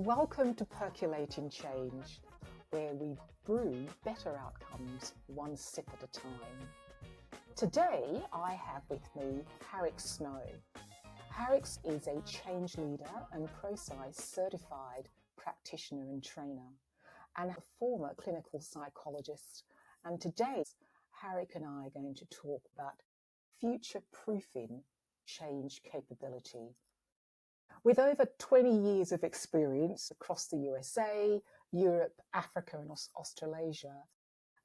Welcome to Percolating Change, where we brew better outcomes one sip at a time. Today, I have with me Harrik Snow. Harrik is a change leader and ProSci certified practitioner and trainer, and a former clinical psychologist. And today, Harrik and I are going to talk about future-proofing change capability. With over 20 years of experience across the USA, Europe, Africa, and Australasia,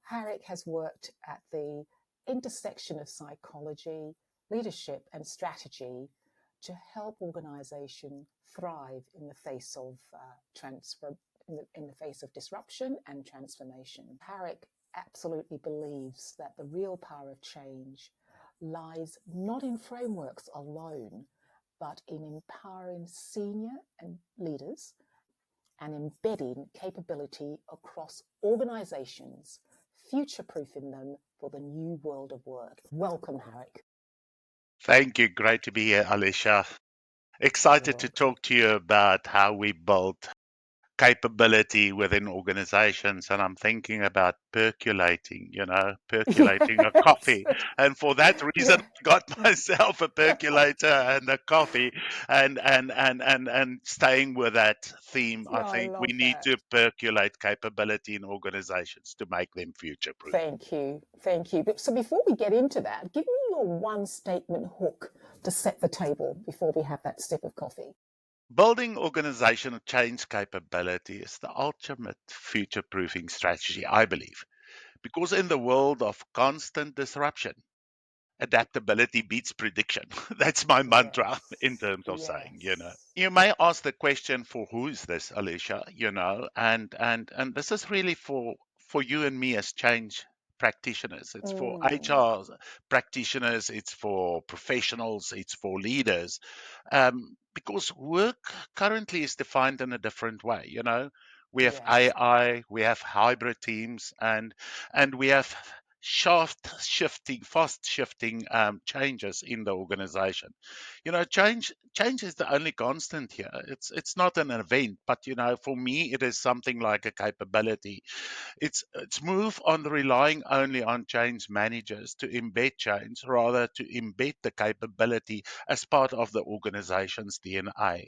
Harrik has worked at the intersection of psychology, leadership, and strategy to help organizations thrive in the face of in the face of disruption and transformation. Harrik absolutely believes that the real power of change lies not in frameworks alone, but in empowering senior and leaders and embedding capability across organizations, future-proofing them for the new world of work. Welcome, Harrik. Thank you. Great to be here, Alicia. Excited to talk to you about how we build capability within organizations. And I'm thinking about percolating a coffee. And for that reason, I got myself a percolator and a coffee and staying with that theme. I think we need to percolate capability in organizations to make them future proof. Thank you. So before we get into that, give me your one statement hook to set the table before we have that sip of coffee. Building organizational change capability is the ultimate future-proofing strategy, I believe, because in the world of constant disruption, adaptability beats prediction. That's my mantra in terms of saying, You may ask the question, for who is this, Alicia? And this is really for you and me as change practitioners. It's for HR practitioners, it's for professionals, it's for leaders. Because work currently is defined in a different way. We have AI, we have hybrid teams, and we have fast shifting changes in the organization. Change is the only constant here. It's not an event, but for me, it is something like a capability. It's move on relying only on change managers to embed change, rather to embed the capability as part of the organization's DNA.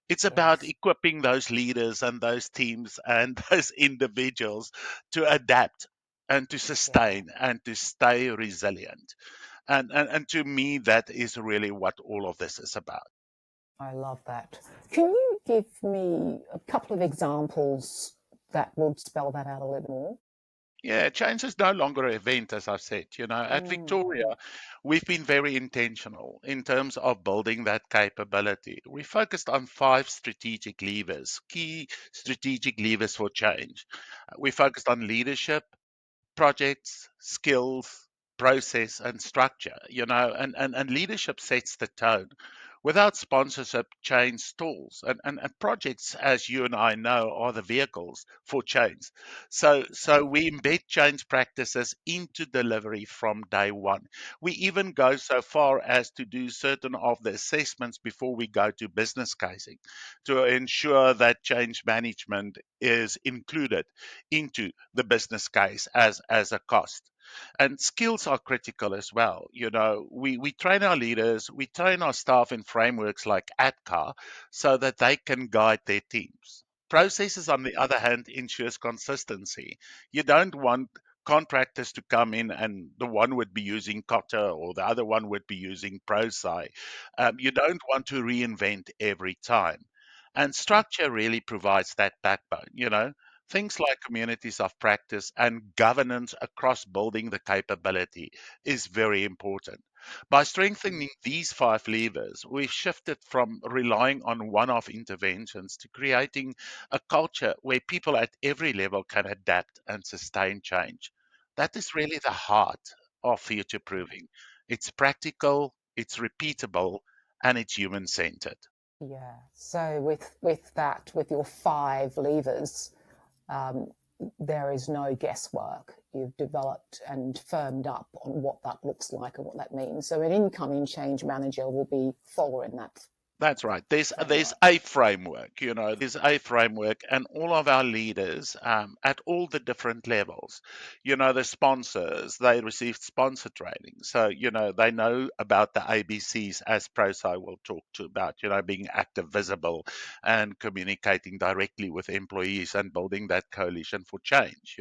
It's about equipping those leaders and those teams and those individuals to adapt and to sustain and to stay resilient. And to me, that is really what all of this is about. I love that. Can you give me a couple of examples that would spell that out a little more? Yeah, change is no longer an event, as I've said. At Victoria, we've been very intentional in terms of building that capability. We focused on 5 strategic levers, key strategic levers for change. We focused on leadership, projects, skills, process, and structure, and leadership sets the tone. Without sponsorship, change stalls. And projects, as you and I know, are the vehicles for change. So we embed change practices into delivery from day one. We even go so far as to do certain of the assessments before we go to business casing to ensure that change management is included into the business case as a cost. And skills are critical as well. We train our leaders, we train our staff in frameworks like ATCAR so that they can guide their teams. Processes, on the other hand, ensures consistency. You don't want contractors to come in and the one would be using Cotter or the other one would be using ProSci. You don't want to reinvent every time. And structure really provides that backbone. Things like communities of practice and governance across building the capability is very important. By strengthening these 5 levers, we've shifted from relying on one-off interventions to creating a culture where people at every level can adapt and sustain change. That is really the heart of future proofing. It's practical, it's repeatable, and it's human-centered. Yeah. So with your 5 levers, there is no guesswork. You've developed and firmed up on what that looks like and what that means. So an incoming change manager will be following that. That's right. There's framework. a framework, there's a framework, and all of our leaders at all the different levels, the sponsors, they receive sponsor training, so they know about the ABCs, as Prosi will talk to about, being active, visible, and communicating directly with employees and building that coalition for change.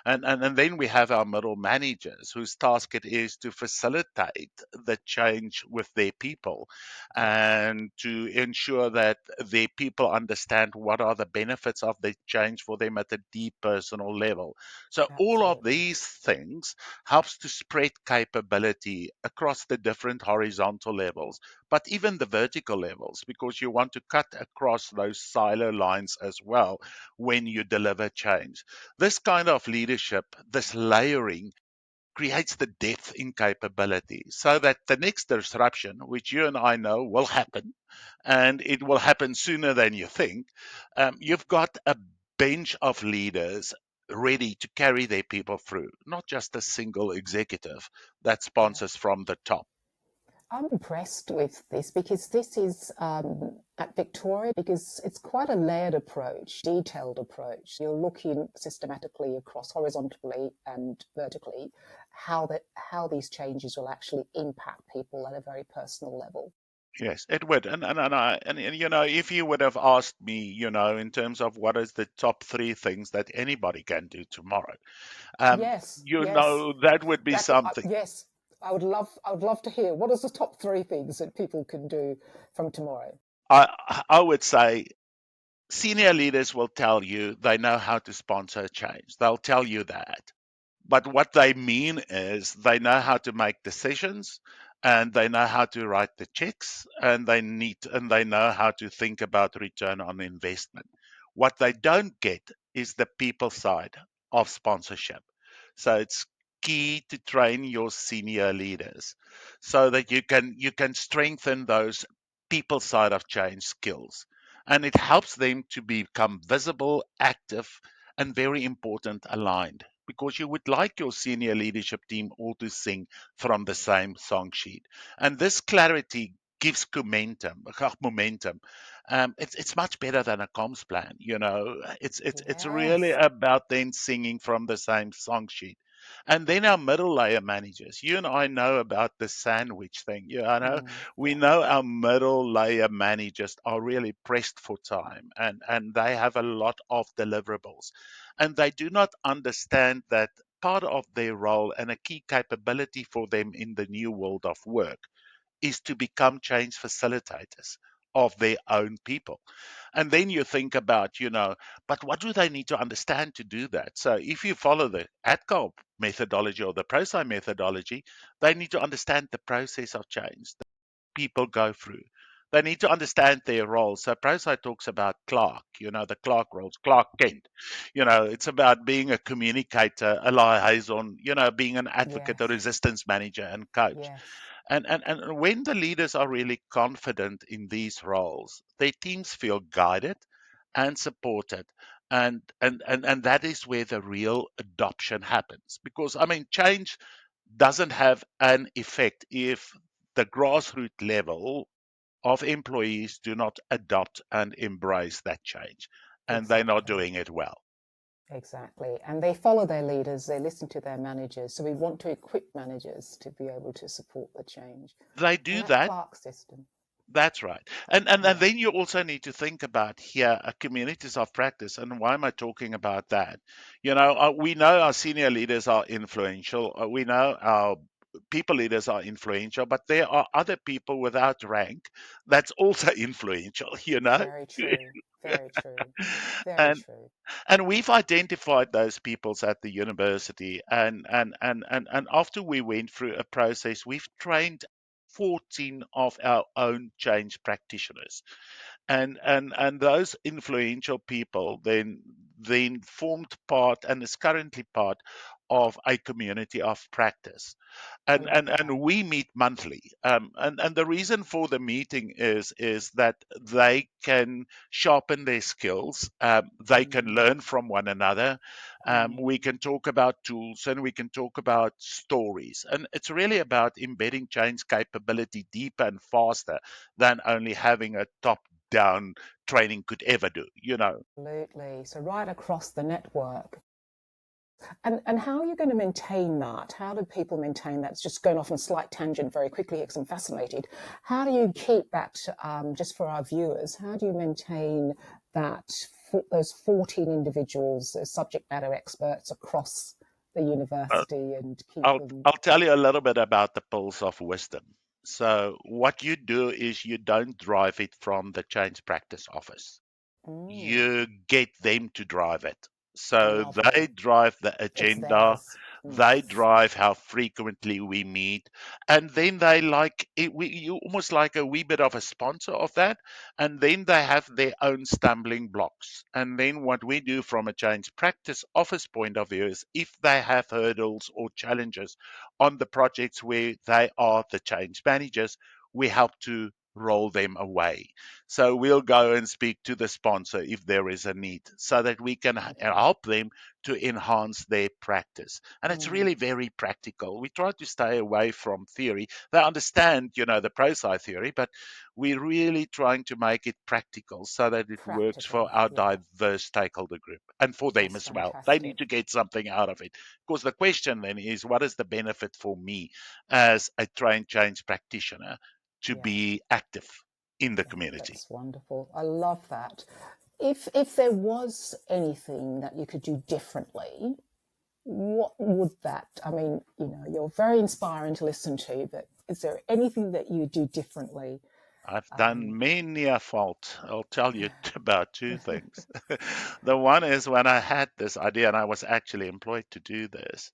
And then we have our middle managers whose task it is to facilitate the change with their people Yes, and to ensure that the people understand what are the benefits of the change for them at a deep personal level. So all of absolutely. these things helps to spread capability across the different horizontal levels, but even the vertical levels, because you want to cut across those silo lines as well when you deliver change. This kind of leadership, this layering, creates the depth in capability so that the next disruption, which you and I know will happen, and it will happen sooner than you think, you've got a bench of leaders ready to carry their people through, not just a single executive that Yeah. sponsors from the top. I'm impressed with this because this is at Victoria, because it's quite a layered approach, detailed approach. You're looking systematically across horizontally and vertically how these changes will actually impact people at a very personal level. Yes, it would. And if you would have asked me, in terms of what is the top three things that anybody can do tomorrow, um, Yes, yes. that would be That something. yes, I would love to hear what is the top three things that people can do from tomorrow. I would say senior leaders will tell you they know how to sponsor change. They'll tell you that. But what they mean is they know how to make decisions, and they know how to write the checks, and they know how to think about return on investment. What they don't get is the people side of sponsorship. So it's key to train your senior leaders so that you can strengthen those people side of change skills. And it helps them to become visible, active, and very important, aligned, because you would like your senior leadership team all to sing from the same song sheet. And this clarity gives momentum. It's much better than a comms plan. It's really Yes. about then singing from the same song sheet. And then our middle layer managers. You and I know about the sandwich thing. I know we Yeah. know our middle layer managers are really pressed for time, and they have a lot of deliverables, and they do not understand that part of their role and a key capability for them in the new world of work is to become change facilitators of their own people. And then you think about, but what do they need to understand to do that? So if you follow the ATCOP methodology or the ProSci methodology, they need to understand the process of change that people go through. They need to understand their roles. So ProSci talks about Clark, the Clark roles, Clark Kent. It's about being a communicator, a liaison, being an advocate, a Yes. resistance manager, and coach. Yes. And when the leaders are really confident in these roles, their teams feel guided and supported. And that is where the real adoption happens. Because I mean, change doesn't have an effect if the grassroots level of employees do not adopt and embrace that change. And they're not Exactly. doing it well. Exactly. And they follow their leaders, they listen to their managers. So we want to equip managers to be able to support the change. They And do that that. Clark system. That's right. And Yeah. then you also need to think about here communities of practice. And why am I talking about that? We know our senior leaders are influential. We know our people leaders are influential, but there are other people without rank that's also influential, Very true. Very true. Very and true. and we've identified those peoples at the university, and after we went through a process, we've trained 14 of our own change practitioners, and those influential people then formed part and is currently part of a community of practice. I and love and that. and we meet monthly, and the reason for the meeting is that they can sharpen their skills, they can Mm, learn from one another, mm. we can talk about tools, and we can talk about stories, and it's really about embedding change capability deeper and faster than only having a top down training could ever do. Absolutely. So right across the network. And how are you going to maintain that? How do people maintain that? It's just going off on a slight tangent very quickly because I'm fascinated. How do you keep that, just for our viewers, how do you maintain that, those 14 individuals, those subject matter experts across the university and keep I'll them? I'll tell you a little bit about the pulse of wisdom. So what you do is you don't drive it from the change practice office. Mm, You get them to drive it. So they lovely. drive the It's agenda, theirs. they Yes. drive how frequently we meet, and then they like it, you almost like a wee bit of a sponsor of that, and then they have their own stumbling blocks. And then what we do from a change practice office point of view is if they have hurdles or challenges on the projects where they are the change managers, we help to roll them away. So we'll go and speak to the sponsor if there is a need so that we can Okay. help them to enhance their practice. And it's Mm, really very practical. We try to stay away from theory. They understand, the pro-sci theory, but we're really trying to make it practical so that it works for practical. our Yeah. diverse stakeholder group and for them That's as well. They fantastic. need to get something out of it. Because the question then is, what is the benefit for me as a trained change practitioner to Yeah. be active in the Yeah, community? that's wonderful. I love that. If there was anything that you could do differently, what would that? I mean, you're very inspiring to listen to, but is there anything that you do differently? I've Um, done many a fault. I'll tell you about two things. The one is when I had this idea and I was actually employed to do this,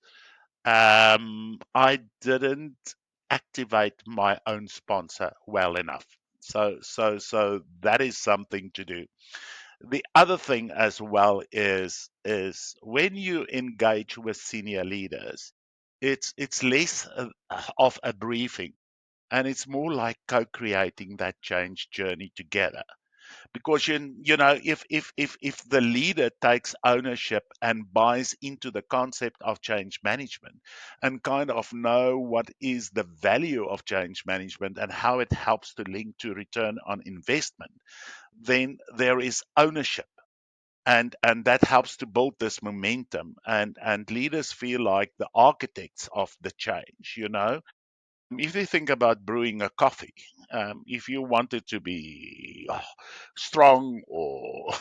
I didn't activate my own sponsor well enough. So that is something to do. The other thing as well is when you engage with senior leaders, it's less of a briefing, and it's more like co-creating that change journey together. Because if the leader takes ownership and buys into the concept of change management and kind of know what is the value of change management and how it helps to link to return on investment, then there is ownership, and that helps to build this momentum, and leaders feel like the architects of the change. If you think about brewing a coffee, if you want it to be strong, or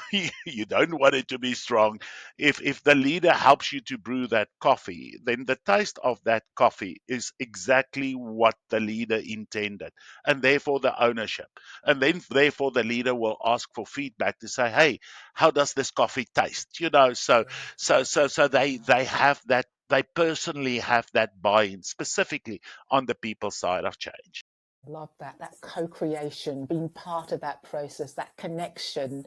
you don't want it to be strong, if the leader helps you to brew that coffee, then the taste of that coffee is exactly what the leader intended, and therefore the ownership. And then therefore the leader will ask for feedback to say, hey, how does this coffee taste? So good. so they Yeah. have that, they personally have that buy-in specifically on the people side of change. Love that. That co-creation, being part of that process, that connection,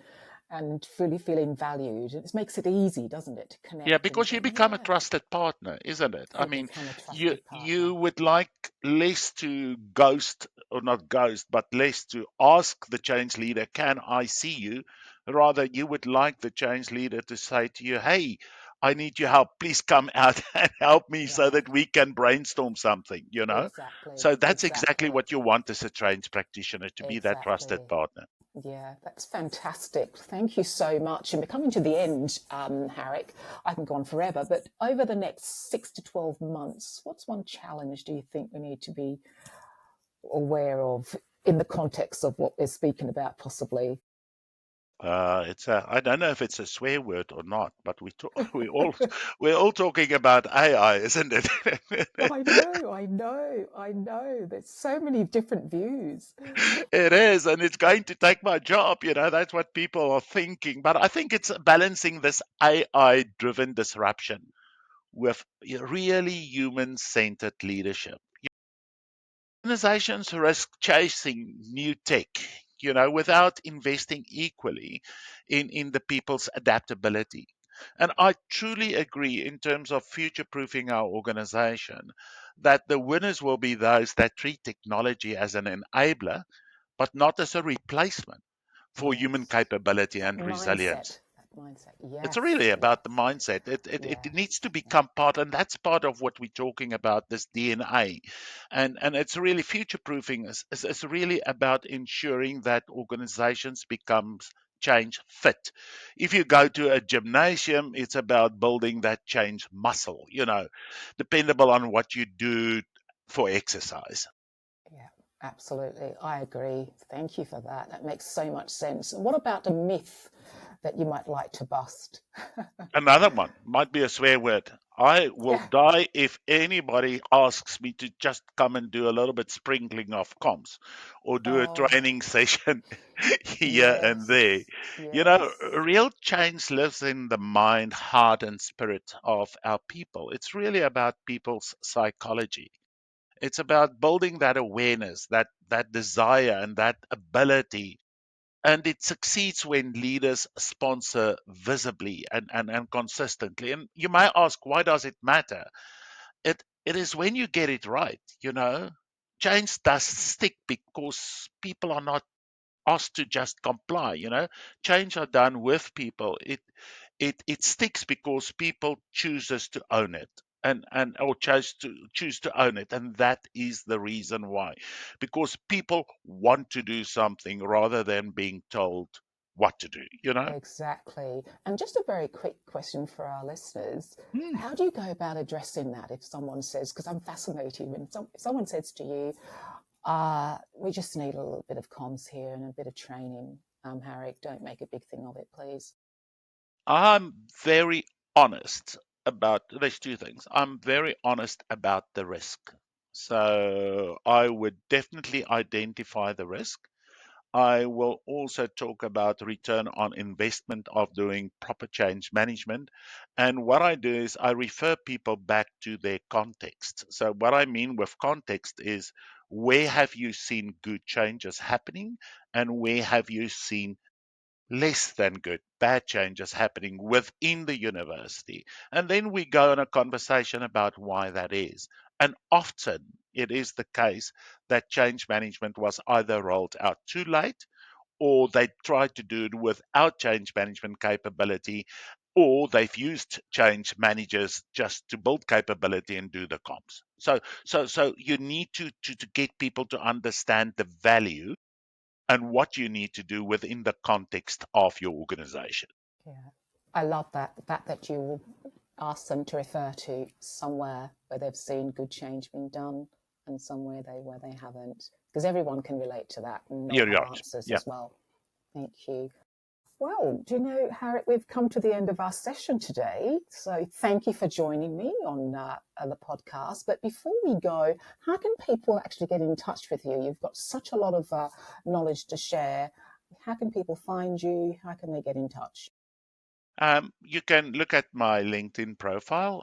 and fully feeling valued. It makes it easy, doesn't it, to Yeah, connect and because go, you become a yeah, trusted partner, isn't it? I you mean, become a you trusted you partner. would like less to ghost, or not ghost, but less to ask the change leader, "Can I see you?" Rather, you would like the change leader to say to you, "Hey, I need your help. Please come out and help me so Yeah, that we can brainstorm something." exactly, So that's exactly exactly, what you want as a change practitioner, to be that trusted exactly. partner. Yeah, that's fantastic. Thank you so much. And we're coming to the end, Harrick. I can go on forever, but over the next 6 to 12 months, what's one challenge do you think we need to be aware of in the context of what we're speaking about, possibly? I don't know if it's a swear word or not, but we're all talking about AI, isn't it? I know. There's so many different views. It is, and it's going to take my job. That's what people are thinking. But I think it's balancing this AI-driven disruption with really human-centered leadership. Organizations risk chasing new tech, without investing equally in the people's adaptability. And I truly agree in terms of future proofing our organization that the winners will be those that treat technology as an enabler, but not as a replacement for human Yes. capability and resilience. Mindset. That mindset. It's Yes. really Yes. about the mindset. It Yes. needs to Exactly. become part, and that's part of what we're talking about, this DNA. And it's really future proofing is really about ensuring that organizations becomes change fit. If you go to a gymnasium, it's about building that change muscle, dependable on what you do for exercise. Yeah, absolutely. I agree. Thank you for that. That makes so much sense. And what about a myth that you might like to bust? Another one might be a swear word. I will Yeah. die if anybody asks me to just come and do a little bit sprinkling of comms or do a Oh, training session here and there. yes. Yes. Real change lives in the mind, heart, and spirit of our people. It's really about people's psychology. It's about building that awareness, that desire, and that ability, and it succeeds when leaders sponsor visibly and consistently. And you might ask, why does it matter? It is when you get it right. Change does stick because people are not asked to just comply. Change are done with people. It sticks because people chooses to own it, and or choose to own it, and that is the reason why, because people want to do something rather than being told what to do. Exactly. And just a very quick question for our listeners. Hmm. How do you go about addressing that if someone says, because I'm fascinated when if someone says to you, we just need a little bit of comms here and a bit of training. Harrick, don't make a big thing of it, please. I'm very honest about there's two things. I'm very honest about the risk, so I would definitely identify the risk. I will also talk about return on investment of doing proper change management. And what I do is I refer people back to their context. So, what I mean with context is, where have you seen good changes happening, and where have you seen less than good, bad changes happening within the university? And then we go on a conversation about why that is. And often it is the case that change management was either rolled out too late, or they tried to do it without change management capability, or they've used change managers just to build capability and do the comps. So you need to get people to understand the value and what you need to do within the context of your organization. Yeah. I love that. The fact that you ask them to refer to somewhere where they've seen good change being done and somewhere where they haven't. Because everyone can relate to that and they'll You're have right. answers Yeah. as well. Thank you. Well, do you know, Harriet, we've come to the end of our session today. So thank you for joining me on the podcast. But before we go, how can people actually get in touch with you? You've got such a lot of knowledge to share. How can people find you? How can they get in touch? You can look at my LinkedIn profile.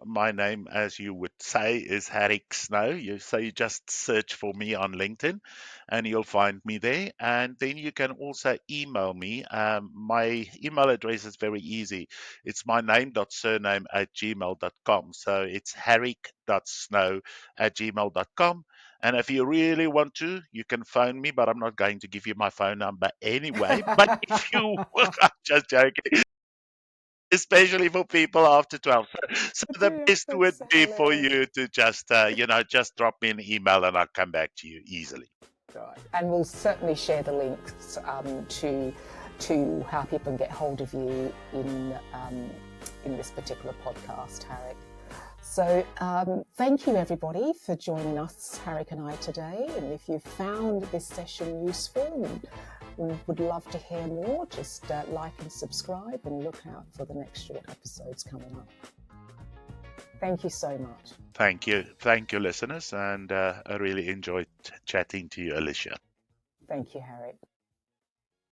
My name, as you would say, is Harrik Snow. So you just search for me on LinkedIn and you'll find me there. And then you can also email me. My email address is very easy. It's my name.surname@gmail.com. So it's harrick.snow@gmail.com. And if you really want to, you can phone me, but I'm not going to give you my phone number anyway. But if you, I'm just joking, especially for people after 12. So the Yeah, best would that's be for hilarious. you to just drop me an email and I'll come back to you easily. Right. And we'll certainly share the links to how people can get hold of you in this particular podcast, Harrick. So thank you everybody for joining us, Harrick and I, today. And if you found this session useful, we would love to hear more. Just like and subscribe and look out for the next short episodes coming up. Thank you so much. Thank you. Thank you, listeners. And I really enjoyed chatting to you, Alicia. Thank you, Harrick.